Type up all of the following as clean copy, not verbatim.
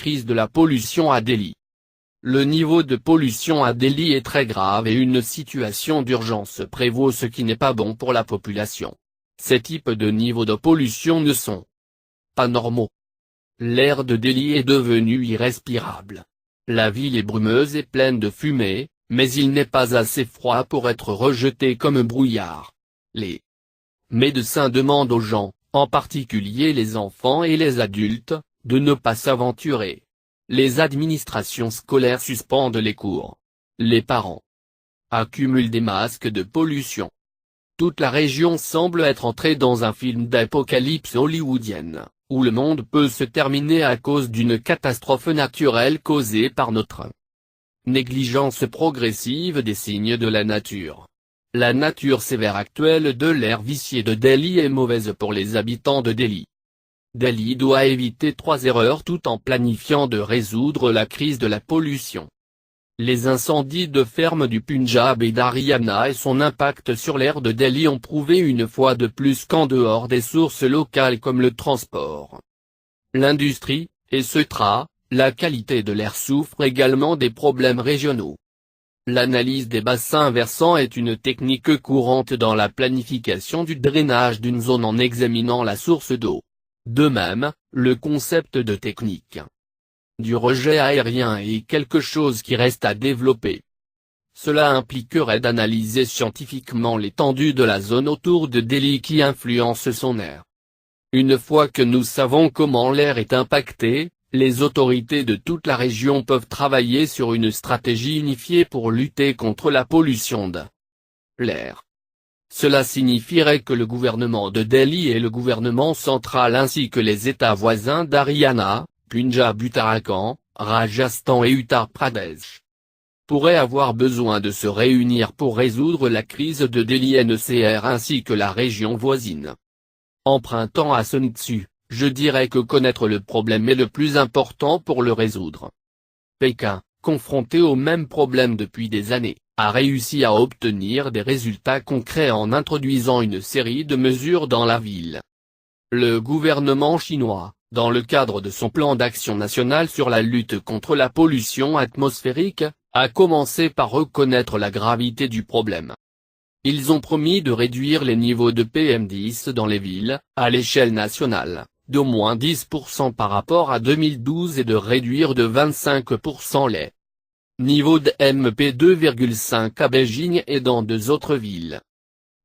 crise de la pollution à Delhi. Le niveau de pollution à Delhi est très grave et une situation d'urgence prévaut, ce qui n'est pas bon pour la population. Ces types de niveaux de pollution ne sont pas normaux. L'air de Delhi est devenu irrespirable. La ville est brumeuse et pleine de fumée, mais il n'est pas assez froid pour être rejeté comme brouillard. Les médecins demandent aux gens, en particulier les enfants et les adultes, de ne pas s'aventurer. Les administrations scolaires suspendent les cours. Les parents accumulent des masques de pollution. Toute la région semble être entrée dans un film d'apocalypse hollywoodienne, où le monde peut se terminer à cause d'une catastrophe naturelle causée par notre négligence progressive des signes de la nature. La nature sévère actuelle de l'air vicié de Delhi est mauvaise pour les habitants de Delhi. Delhi doit éviter 3 erreurs tout en planifiant de résoudre la crise de la pollution. Les incendies de fermes du Punjab et d'Haryana et son impact sur l'air de Delhi ont prouvé une fois de plus qu'en dehors des sources locales comme le transport, l'industrie, etc., la qualité de l'air souffre également des problèmes régionaux. L'analyse des bassins versants est une technique courante dans la planification du drainage d'une zone en examinant la source d'eau. De même, le concept de technique du rejet aérien est quelque chose qui reste à développer. Cela impliquerait d'analyser scientifiquement l'étendue de la zone autour de Delhi qui influence son air. Une fois que nous savons comment l'air est impacté, les autorités de toute la région peuvent travailler sur une stratégie unifiée pour lutter contre la pollution de l'air. Cela signifierait que le gouvernement de Delhi et le gouvernement central ainsi que les États voisins d'Haryana, Punjab, Uttarakhand, Rajasthan et Uttar Pradesh pourraient avoir besoin de se réunir pour résoudre la crise de Delhi NCR ainsi que la région voisine. Empruntant à Sun Tzu, je dirais que connaître le problème est le plus important pour le résoudre. Pékin, confronté au même problème depuis des années, a réussi à obtenir des résultats concrets en introduisant une série de mesures dans la ville. Le gouvernement chinois, dans le cadre de son plan d'action national sur la lutte contre la pollution atmosphérique, a commencé par reconnaître la gravité du problème. Ils ont promis de réduire les niveaux de PM10 dans les villes, à l'échelle nationale, d'au moins 10% par rapport à 2012 et de réduire de 25% les niveau de MP2,5 à Beijing et dans 2 autres villes.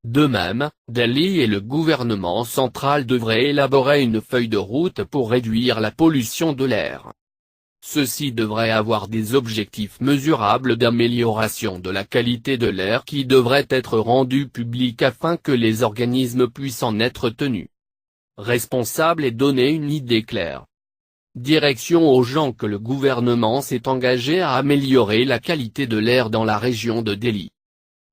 De même, Delhi et le gouvernement central devraient élaborer une feuille de route pour réduire la pollution de l'air. Ceux-ci devraient avoir des objectifs mesurables d'amélioration de la qualité de l'air qui devraient être rendus publics afin que les organismes puissent en être tenus responsables et donner une idée claire. Direction aux gens que le gouvernement s'est engagé à améliorer la qualité de l'air dans la région de Delhi.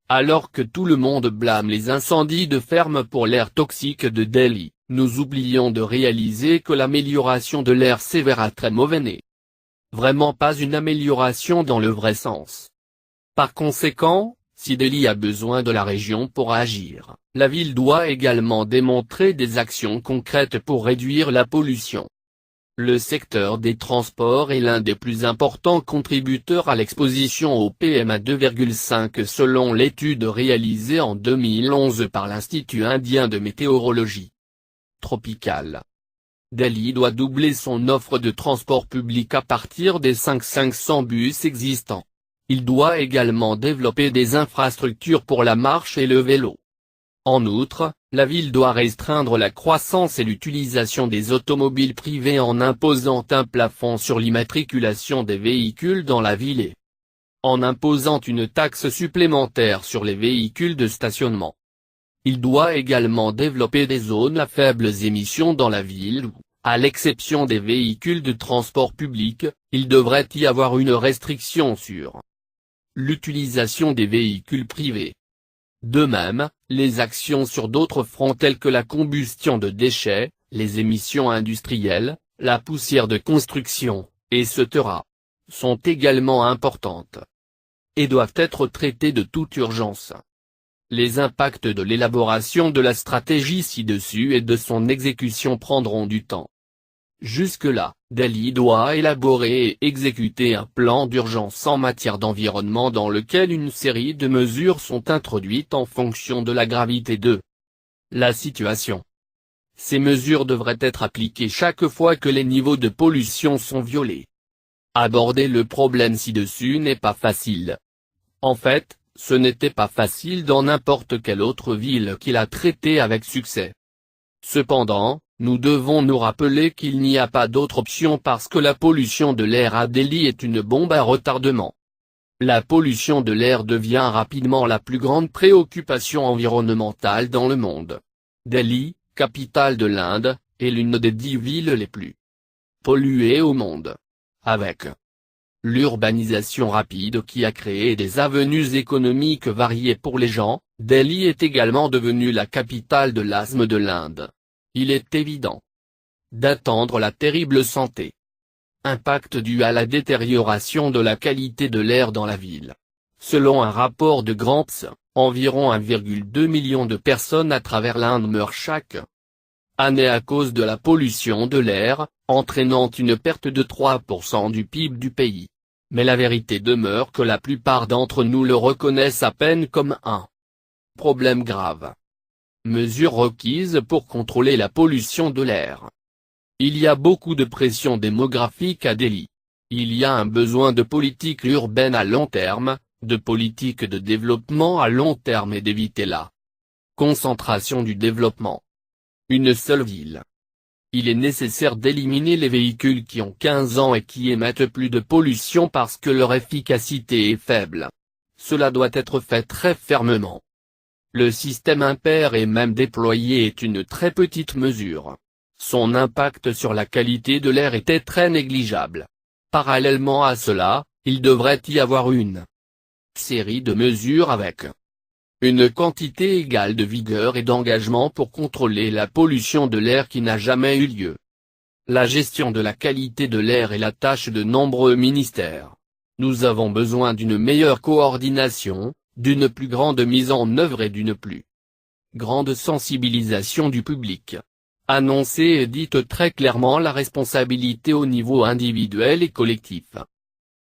Alors que tout le monde blâme les incendies de fermes pour l'air toxique de Delhi, nous oublions de réaliser que l'amélioration de l'air sévère a très mauvais nez. Vraiment pas une amélioration dans le vrai sens. Par conséquent, si Delhi a besoin de la région pour agir, la ville doit également démontrer des actions concrètes pour réduire la pollution. Le secteur des transports est l'un des plus importants contributeurs à l'exposition au PM2,5 selon l'étude réalisée en 2011 par l'Institut indien de météorologie tropicale. Delhi doit doubler son offre de transport public à partir des 500 bus existants. Il doit également développer des infrastructures pour la marche et le vélo. En outre, la ville doit restreindre la croissance et l'utilisation des automobiles privées en imposant un plafond sur l'immatriculation des véhicules dans la ville et en imposant une taxe supplémentaire sur les véhicules de stationnement. Il doit également développer des zones à faibles émissions dans la ville où, à l'exception des véhicules de transport public, il devrait y avoir une restriction sur l'utilisation des véhicules privés. De même, les actions sur d'autres fronts tels que la combustion de déchets, les émissions industrielles, la poussière de construction, etc., sont également importantes et doivent être traitées de toute urgence. Les impacts de l'élaboration de la stratégie ci-dessus et de son exécution prendront du temps. Jusque-là, Delhi doit élaborer et exécuter un plan d'urgence en matière d'environnement dans lequel une série de mesures sont introduites en fonction de la gravité de la situation. Ces mesures devraient être appliquées chaque fois que les niveaux de pollution sont violés. Aborder le problème ci-dessus n'est pas facile. En fait, ce n'était pas facile dans n'importe quelle autre ville qu'il a traité avec succès. Cependant, nous devons nous rappeler qu'il n'y a pas d'autre option parce que la pollution de l'air à Delhi est une bombe à retardement. La pollution de l'air devient rapidement la plus grande préoccupation environnementale dans le monde. Delhi, capitale de l'Inde, est l'une des 10 villes les plus polluées au monde. Avec l'urbanisation rapide qui a créé des avenues économiques variées pour les gens, Delhi est également devenue la capitale de l'asthme de l'Inde. Il est évident d'attendre la terrible santé impact dû à la détérioration de la qualité de l'air dans la ville. Selon un rapport de Gramps, environ 1,2 million de personnes à travers l'Inde meurent chaque année à cause de la pollution de l'air, entraînant une perte de 3% du PIB du pays. Mais la vérité demeure que la plupart d'entre nous le reconnaissent à peine comme un problème grave. Mesures requises pour contrôler la pollution de l'air. Il y a beaucoup de pression démographique à Delhi. Il y a un besoin de politique urbaine à long terme, de politique de développement à long terme et d'éviter la concentration du développement. Une seule ville. Il est nécessaire d'éliminer les véhicules qui ont 15 ans et qui émettent plus de pollution parce que leur efficacité est faible. Cela doit être fait très fermement. Le système impair et même déployé est une très petite mesure. Son impact sur la qualité de l'air était très négligeable. Parallèlement à cela, il devrait y avoir une série de mesures avec une quantité égale de vigueur et d'engagement pour contrôler la pollution de l'air qui n'a jamais eu lieu. La gestion de la qualité de l'air est la tâche de nombreux ministères. Nous avons besoin d'une meilleure coordination, d'une plus grande mise en œuvre et d'une plus grande sensibilisation du public. Annoncer et dite très clairement la responsabilité au niveau individuel et collectif.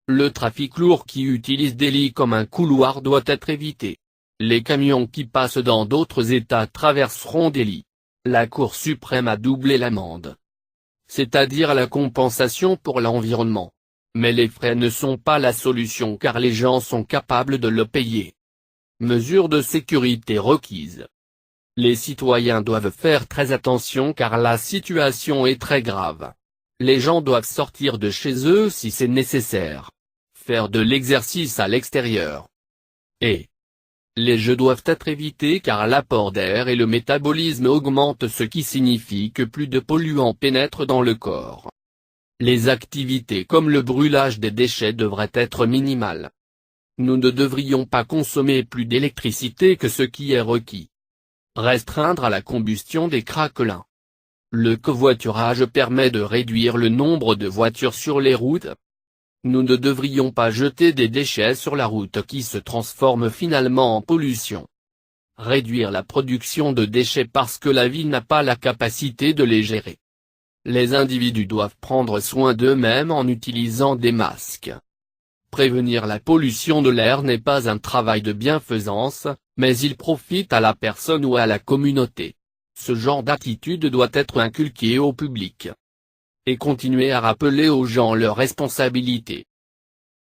Le trafic lourd qui utilise Delhi comme un couloir doit être évité. Les camions qui passent dans d'autres États traverseront Delhi. La Cour suprême a doublé l'amende. C'est-à-dire la compensation pour l'environnement. Mais les frais ne sont pas la solution car les gens sont capables de le payer. Mesures de sécurité requises. Les citoyens doivent faire très attention car la situation est très grave. Les gens doivent sortir de chez eux si c'est nécessaire. Faire de l'exercice à l'extérieur. Et les jeux doivent être évités car l'apport d'air et le métabolisme augmentent, ce qui signifie que plus de polluants pénètrent dans le corps. Les activités comme le brûlage des déchets devraient être minimales. Nous ne devrions pas consommer plus d'électricité que ce qui est requis. Restreindre à la combustion des craquelins. Le covoiturage permet de réduire le nombre de voitures sur les routes. Nous ne devrions pas jeter des déchets sur la route qui se transforment finalement en pollution. Réduire la production de déchets parce que la ville n'a pas la capacité de les gérer. Les individus doivent prendre soin d'eux-mêmes en utilisant des masques. Prévenir la pollution de l'air n'est pas un travail de bienfaisance, mais il profite à la personne ou à la communauté. Ce genre d'attitude doit être inculqué au public. Et continuer à rappeler aux gens leurs responsabilités.